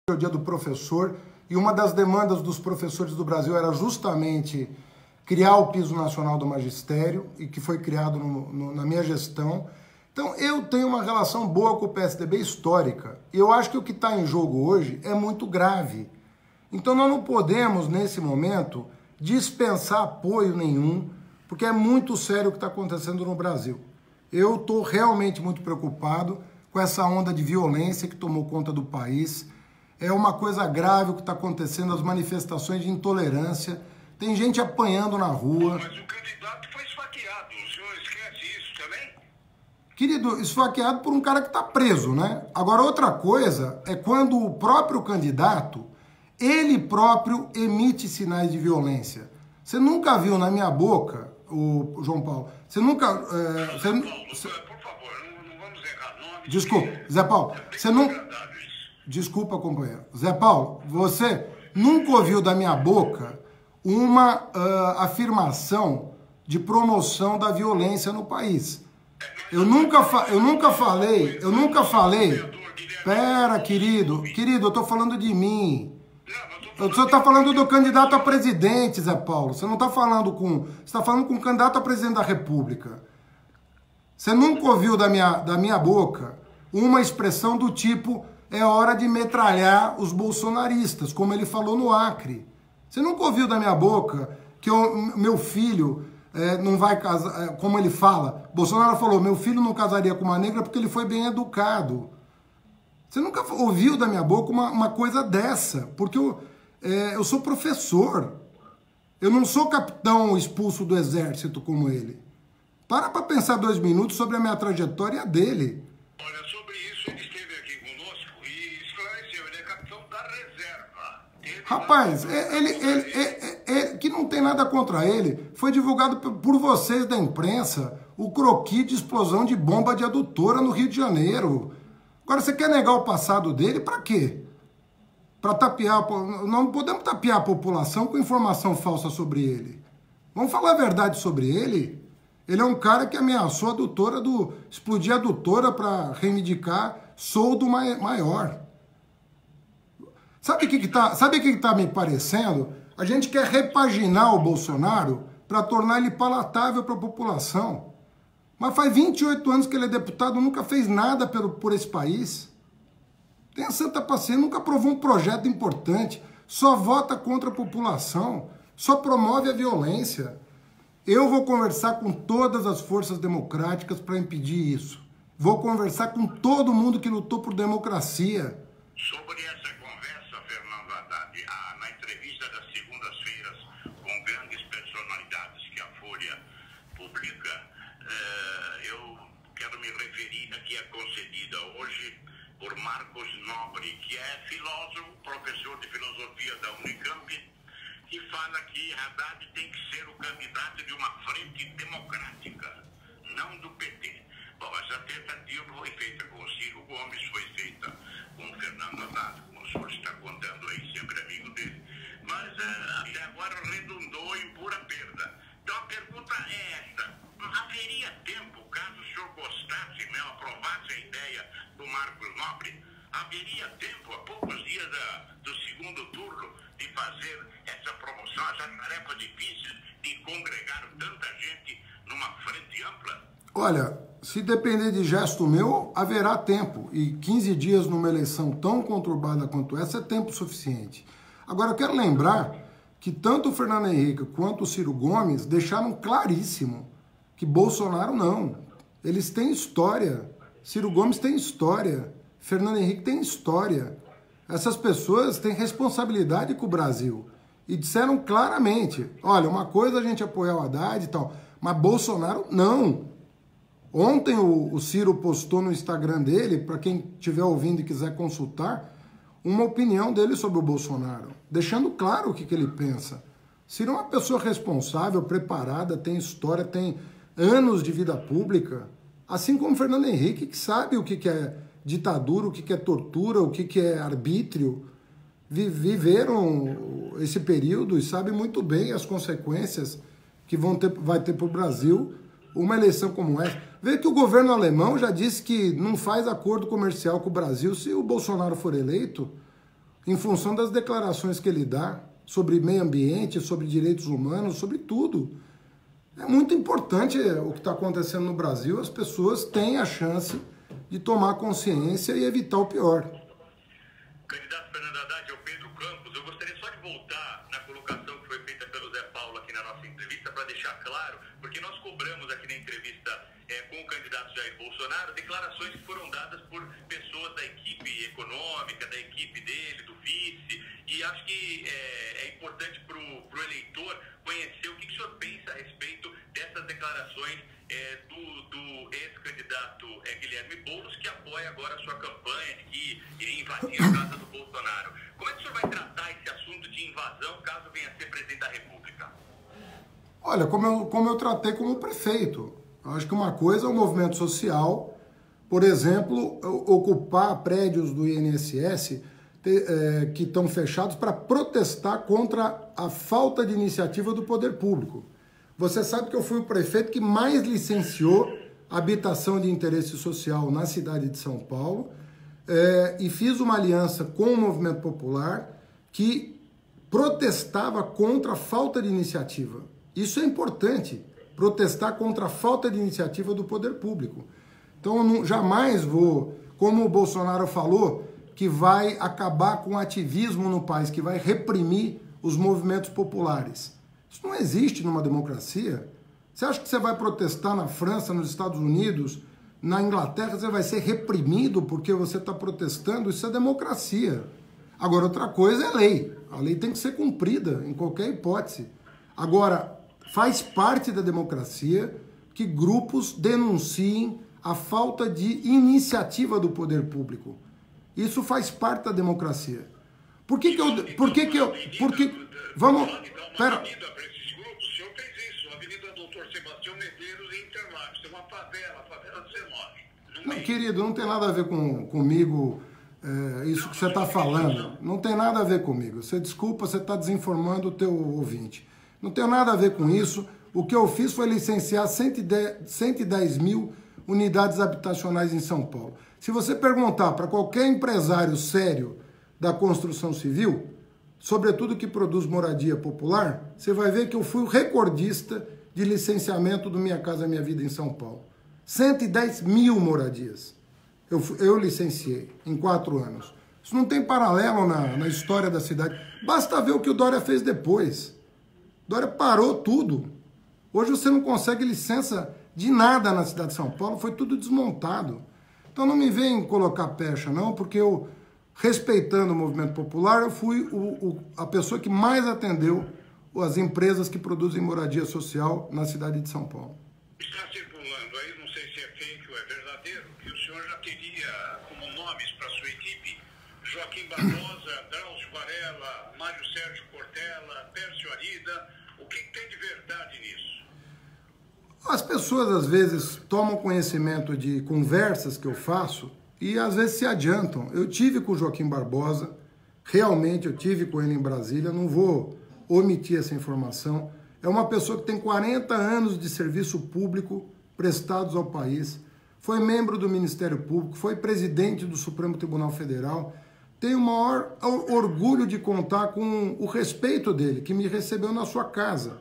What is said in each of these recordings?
é o dia do professor, e uma das demandas dos professores do Brasil era justamente criar o piso nacional do magistério, e que foi criado na minha gestão. Então, eu tenho uma relação boa com o PSDB histórica. E eu acho que o que está em jogo hoje é muito grave. Então, nós não podemos, nesse momento, dispensar apoio nenhum, porque é muito sério o que está acontecendo no Brasil. Eu estou realmente muito preocupado com essa onda de violência que tomou conta do país. É uma coisa grave o que está acontecendo, as manifestações de intolerância. Tem gente apanhando na rua. Mas o candidato foi esfaqueado, o senhor esquece isso também? Querido, esfaqueado por um cara que está preso, né? Agora, outra coisa é quando o próprio candidato, ele próprio emite sinais de violência. Você nunca viu na minha boca, o João Paulo, você nunca... Paulo, por favor, não vamos errar nome. Desculpa, Zé Paulo, você não... Desculpa, companheiro. Zé Paulo, você nunca ouviu da minha boca uma afirmação de promoção da violência no país. Eu nunca falei... Pera, querido, eu tô falando de mim. O senhor está falando do candidato a presidente, Zé Paulo. Você não está falando com... Você está falando com o candidato a presidente da República. Você nunca ouviu da minha boca uma expressão do tipo: é hora de metralhar os bolsonaristas, como ele falou no Acre. Você nunca ouviu da minha boca que meu filho não vai casar, como ele fala. Bolsonaro falou: meu filho não casaria com uma negra porque ele foi bem educado. Você nunca ouviu da minha boca uma coisa dessa, porque eu sou professor. Eu não sou capitão expulso do exército como ele. Para pensar 2 minutos sobre a minha trajetória e a dele. Olha, sobre isso, ele esteve aqui conosco e esclareceu. Ele é capitão da reserva. Rapaz, ele que não tem nada contra ele. Foi divulgado por vocês da imprensa o croquis de explosão de bomba de adutora no Rio de Janeiro. Agora, você quer negar o passado dele para quê? Para tapear... Não podemos tapear a população com informação falsa sobre ele. Vamos falar a verdade sobre ele? Ele é um cara que ameaçou a adutora explodir a adutora para reivindicar soldo maior. Sabe o que tá me parecendo? A gente quer repaginar o Bolsonaro para tornar ele palatável para a população. Mas faz 28 anos que ele é deputado, nunca fez nada por esse país. Tenha santa paciência, nunca aprovou um projeto importante, só vota contra a população, só promove a violência. Eu vou conversar com todas as forças democráticas para impedir isso. Vou conversar com todo mundo que lutou por democracia. Sobre essa conversa, Fernando Haddad, na entrevista das segundas-feiras com grandes personalidades que a Folha publica, eu quero me referir a que é concedida hoje por Marcos Nobre, que é filósofo, professor de filosofia da Unicamp, que fala que Haddad tem que ser o candidato de uma frente democrática, não do PT. Bom, essa tentativa foi feita com o Ciro Gomes, foi feita com o Fernando Haddad, como o senhor está contando aí, sempre amigo dele, mas até agora redundou em pura perda. Então a pergunta é esta: haveria tempo, caso o senhor gostasse, aprovasse a ideia do Marcos Nobre, haveria tempo, a poucos dias do segundo turno, de fazer essa promoção, essa tarefa difícil de congregar tanta gente numa frente ampla? Olha, se depender de gesto meu, haverá tempo. E 15 dias numa eleição tão conturbada quanto essa é tempo suficiente. Agora, eu quero lembrar que tanto o Fernando Henrique quanto o Ciro Gomes deixaram claríssimo que Bolsonaro não. Eles têm história. Ciro Gomes tem história. Fernando Henrique tem história. Essas pessoas têm responsabilidade com o Brasil. E disseram claramente: olha, uma coisa é a gente apoiar o Haddad e tal, mas Bolsonaro não. Ontem o Ciro postou no Instagram dele, para quem estiver ouvindo e quiser consultar, uma opinião dele sobre o Bolsonaro, deixando claro o que ele pensa. Ciro é uma pessoa responsável, preparada, tem história, tem anos de vida pública, assim como Fernando Henrique, que sabe o que é ditadura, o que é tortura, o que é arbítrio. Viveram esse período e sabem muito bem as consequências que vai ter para o Brasil uma eleição como essa. Vê que o governo alemão já disse que não faz acordo comercial com o Brasil se o Bolsonaro for eleito. em função das declarações que ele dá sobre meio ambiente, sobre direitos humanos, sobre tudo. É muito importante o que está acontecendo no Brasil, as pessoas têm a chance de tomar consciência e evitar o pior. Candidato Fernando Haddad, ao Pedro Campos, eu gostaria só de voltar na colocação que foi feita pelo Zé Paulo aqui na nossa entrevista, para deixar claro, porque nós cobramos aqui na entrevista com o candidato Jair Bolsonaro declarações que foram dadas por pessoas da equipe econômica, da equipe dele, do vice, e acho que é importante para o eleitor conhecer o que o senhor pensa a respeito dessas declarações do ex-candidato Guilherme Boulos, que apoia agora a sua campanha de que iria invadir a casa do Bolsonaro. Como é que o senhor vai tratar esse assunto de invasão caso venha a ser presidente da República? Olha, como eu tratei como prefeito. Eu acho que uma coisa é o movimento social, por exemplo, ocupar prédios do INSS que estão fechados para protestar contra a falta de iniciativa do poder público. Você sabe que eu fui o prefeito que mais licenciou habitação de interesse social na cidade de São Paulo e fiz uma aliança com o movimento popular que protestava contra a falta de iniciativa. Isso é importante, protestar contra a falta de iniciativa do poder público. Então eu jamais vou, como o Bolsonaro falou, que vai acabar com o ativismo no país, que vai reprimir os movimentos populares. Isso não existe numa democracia. Você acha que você vai protestar na França, nos Estados Unidos, na Inglaterra, você vai ser reprimido porque você está protestando? Isso é democracia. Agora, outra coisa é lei. A lei tem que ser cumprida em qualquer hipótese. Agora, faz parte da democracia que grupos denunciem a falta de iniciativa do poder público. Isso faz parte da democracia. Vamos... Pera... Não, querido, não tem nada a ver comigo isso que você está falando. Não tem nada a ver comigo. Você desculpa, você está desinformando o teu ouvinte. Não tem nada a ver com isso. O que eu fiz foi licenciar 110 mil unidades habitacionais em São Paulo. Se você perguntar para qualquer empresário sério da construção civil, sobretudo que produz moradia popular, você vai ver que eu fui o recordista de licenciamento do Minha Casa Minha Vida em São Paulo. 110 mil moradias eu licenciei em 4 anos. Isso não tem paralelo na história da cidade. Basta ver o que o Dória fez depois. Dória parou tudo. Hoje você não consegue licença de nada na cidade de São Paulo, foi tudo desmontado. Então não me vem colocar pecha não, porque eu, respeitando o movimento popular, eu fui a pessoa que mais atendeu as empresas que produzem moradia social na cidade de São Paulo. Está circulando aí, não sei se é fake ou é verdadeiro, que o senhor já teria como nomes para sua equipe Joaquim Barbosa, Drauzio Varela, Mário Sérgio Cortella, Pércio Arida. O que tem de verdade nisso? As pessoas às vezes tomam conhecimento de conversas que eu faço e às vezes se adiantam. Eu tive com o Joaquim Barbosa, realmente eu tive com ele em Brasília, não vou omitir essa informação. É uma pessoa que tem 40 anos de serviço público prestados ao país, foi membro do Ministério Público, foi presidente do Supremo Tribunal Federal. Tenho o maior orgulho de contar com o respeito dele, que me recebeu na sua casa.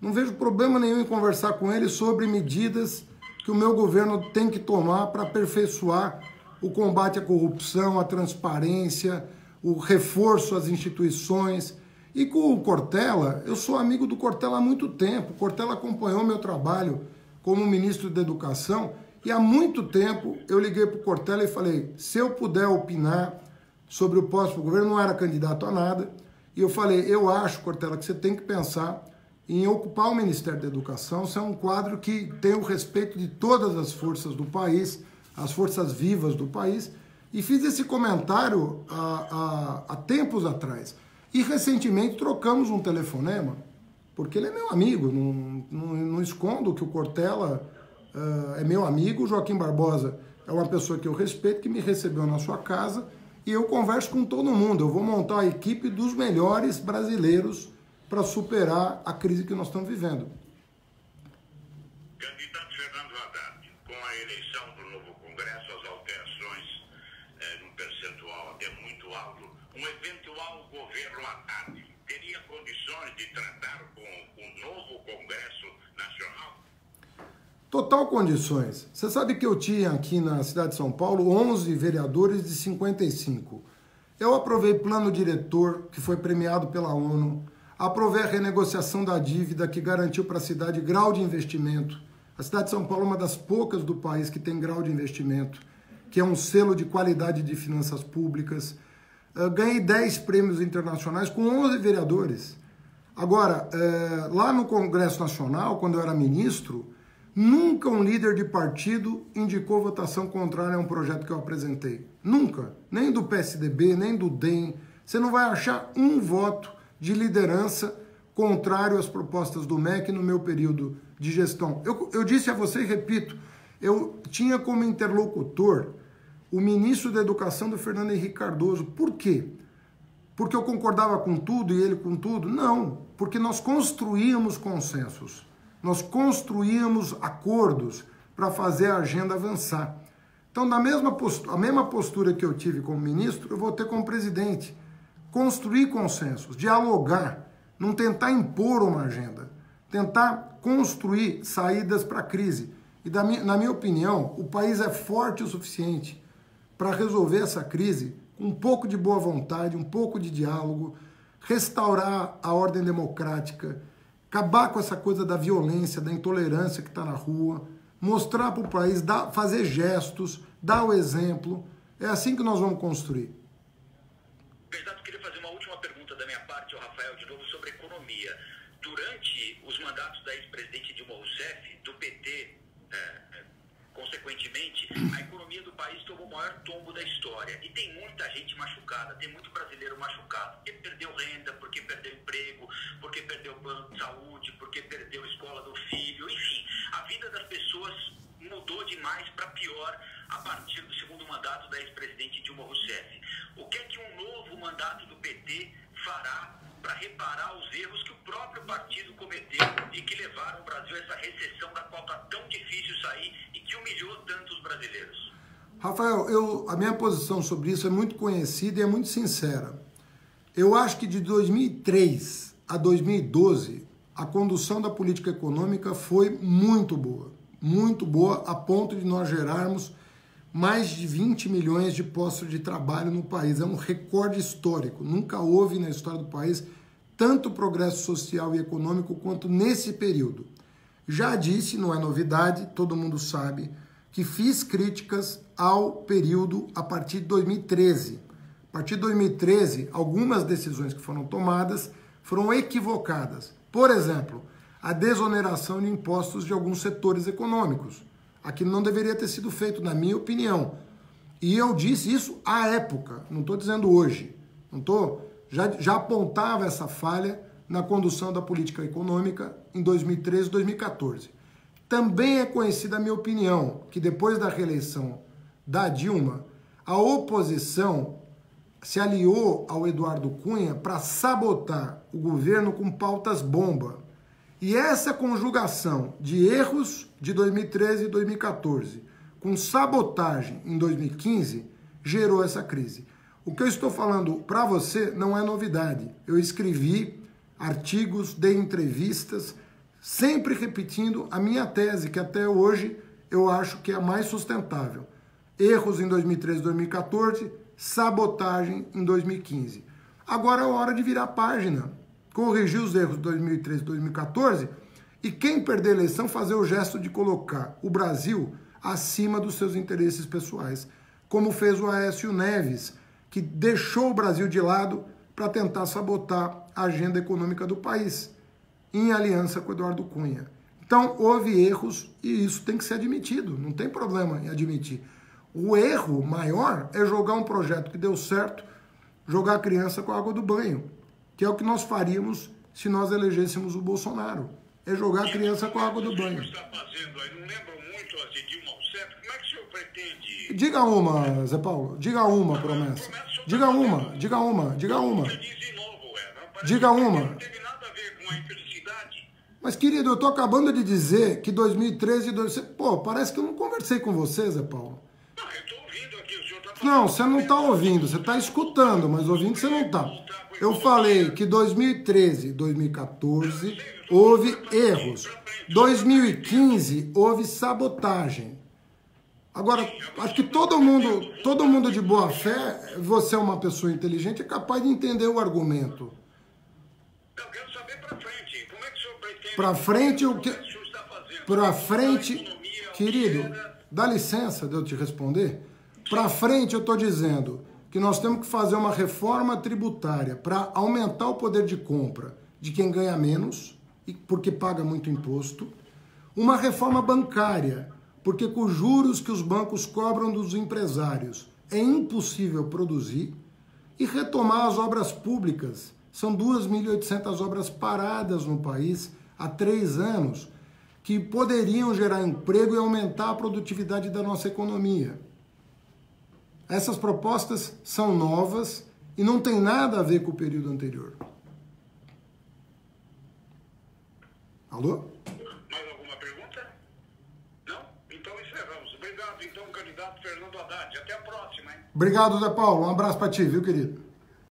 Não vejo problema nenhum em conversar com ele sobre medidas que o meu governo tem que tomar para aperfeiçoar o combate à corrupção, à transparência, o reforço às instituições. E com o Cortella, eu sou amigo do Cortella há muito tempo. O Cortella acompanhou meu trabalho como ministro da Educação e há muito tempo eu liguei para o Cortella e falei, se eu puder opinar sobre o próximo governo, não era candidato a nada, e eu falei, eu acho, Cortella, que você tem que pensar em ocupar o Ministério da Educação. Isso é um quadro que tem o respeito de todas as forças do país, as forças vivas do país, e fiz esse comentário há tempos atrás. E recentemente trocamos um telefonema, porque ele é meu amigo, não escondo que o Cortella é meu amigo, o Joaquim Barbosa é uma pessoa que eu respeito, que me recebeu na sua casa, e eu converso com todo mundo. Eu vou montar a equipe dos melhores brasileiros para superar a crise que nós estamos vivendo. Candidato Fernando Haddad, com a eleição do novo Congresso, as alterações num percentual até muito alto, uma eventual governo Haddad teria condições de tratar com o novo Congresso Nacional? Total condições. Você sabe que eu tinha aqui na cidade de São Paulo 11 vereadores de 55. Eu aprovei plano diretor, que foi premiado pela ONU, aprovei a renegociação da dívida, que garantiu para a cidade grau de investimento. A cidade de São Paulo é uma das poucas do país que tem grau de investimento, que é um selo de qualidade de finanças públicas. Eu ganhei 10 prêmios internacionais com 11 vereadores. Agora, lá no Congresso Nacional, quando eu era ministro, nunca um líder de partido indicou votação contrária a um projeto que eu apresentei. Nunca. Nem do PSDB, nem do DEM. Você não vai achar um voto de liderança contrário às propostas do MEC no meu período de gestão. Eu disse a você e repito, eu tinha como interlocutor o ministro da Educação do Fernando Henrique Cardoso. Por quê? Porque eu concordava com tudo e ele com tudo? Não, porque nós construíamos consensos. Nós construíamos acordos para fazer a agenda avançar. Então, a mesma postura que eu tive como ministro, eu vou ter como presidente. Construir consensos, dialogar, não tentar impor uma agenda, tentar construir saídas para a crise. E, na minha opinião, o país é forte o suficiente para resolver essa crise com um pouco de boa vontade, um pouco de diálogo, restaurar a ordem democrática, acabar com essa coisa da violência, da intolerância que está na rua, mostrar para o país, fazer gestos, dar o exemplo. É assim que nós vamos construir. Bernardo, queria fazer uma última pergunta da minha parte ao Rafael, de novo, sobre economia. Durante os mandatos da ex-presidente Dilma Rousseff, do PT, consequentemente, a economia do país tomou o maior tombo da história. E tem muita gente machucada, tem muito brasileiro machucado, porque perdeu renda, porque perdeu emprego, porque perdeu plano de saúde, porque perdeu a escola do filho, enfim. A vida das pessoas mudou demais para pior a partir do segundo mandato da ex-presidente Dilma Rousseff. O que é que um novo mandato do PT fará para reparar os erros que o próprio partido cometeu e que levaram o Brasil a essa recessão da qual está tão difícil sair e que humilhou tantos brasileiros? Rafael, a minha posição sobre isso é muito conhecida e é muito sincera. Eu acho que de 2003 a 2012, a condução da política econômica foi muito boa, a ponto de nós gerarmos mais de 20 milhões de postos de trabalho no país. É um recorde histórico. Nunca houve na história do país tanto progresso social e econômico quanto nesse período. Já disse, não é novidade, todo mundo sabe, que fiz críticas ao período a partir de 2013. A partir de 2013, algumas decisões que foram tomadas foram equivocadas. Por exemplo, a desoneração de impostos de alguns setores econômicos. Aquilo não deveria ter sido feito, na minha opinião. E eu disse isso à época, não estou dizendo hoje. Já apontava essa falha na condução da política econômica em 2013 e 2014. Também é conhecida a minha opinião, que depois da reeleição da Dilma, a oposição se aliou ao Eduardo Cunha para sabotar o governo com pautas bomba. E essa conjugação de erros de 2013 e 2014 com sabotagem em 2015 gerou essa crise. O que eu estou falando para você não é novidade. Eu escrevi artigos, dei entrevistas, sempre repetindo a minha tese, que até hoje eu acho que é a mais sustentável. Erros em 2013 e 2014, sabotagem em 2015. Agora é hora de virar a página, corrigir os erros de 2013 e 2014 e quem perder a eleição fazer o gesto de colocar o Brasil acima dos seus interesses pessoais, como fez o Aécio Neves, que deixou o Brasil de lado para tentar sabotar a agenda econômica do país, em aliança com o Eduardo Cunha. Então, houve erros e isso tem que ser admitido, não tem problema em admitir. O erro maior é jogar um projeto que deu certo, jogar a criança com a água do banho, que é o que nós faríamos se nós elegêssemos o Bolsonaro. É jogar a criança com a água do banho. Está fazendo aí, não lembro muito as de Dilma Rousseff. Como é que o senhor pretende... Diga uma, Zé Paulo, diga uma promessa. Diga uma. Diga uma. Não teve nada a ver com a infelicidade. Mas, querido, eu estou acabando de dizer que 2013 e 2013... Pô, parece que eu não conversei com você, Zé Paulo. Não, eu estou ouvindo aqui, o senhor está Não, você não está ouvindo, você está escutando, mas ouvindo você não está. Eu falei que 2013, 2014 houve erros. 2015 houve sabotagem. Agora, acho que todo mundo de boa fé, você é uma pessoa inteligente, é capaz de entender o argumento. Eu quero saber para frente. Como é que o senhor pretende... Para frente, o que... que o senhor está fazendo? Para frente, querido, dá licença de eu te responder. Para frente, eu estou dizendo que nós temos que fazer uma reforma tributária para aumentar o poder de compra de quem ganha menos, porque paga muito imposto. Uma reforma bancária, porque com os juros que os bancos cobram dos empresários é impossível produzir. E retomar as obras públicas. São 2.800 obras paradas no país há 3 anos, que poderiam gerar emprego e aumentar a produtividade da nossa economia. Essas propostas são novas e não tem nada a ver com o período anterior. Alô? Mais alguma pergunta? Não? Então encerramos. Obrigado, então, candidato Fernando Haddad. Até a próxima, hein? Obrigado, Zé Paulo. Um abraço para ti, viu, querido?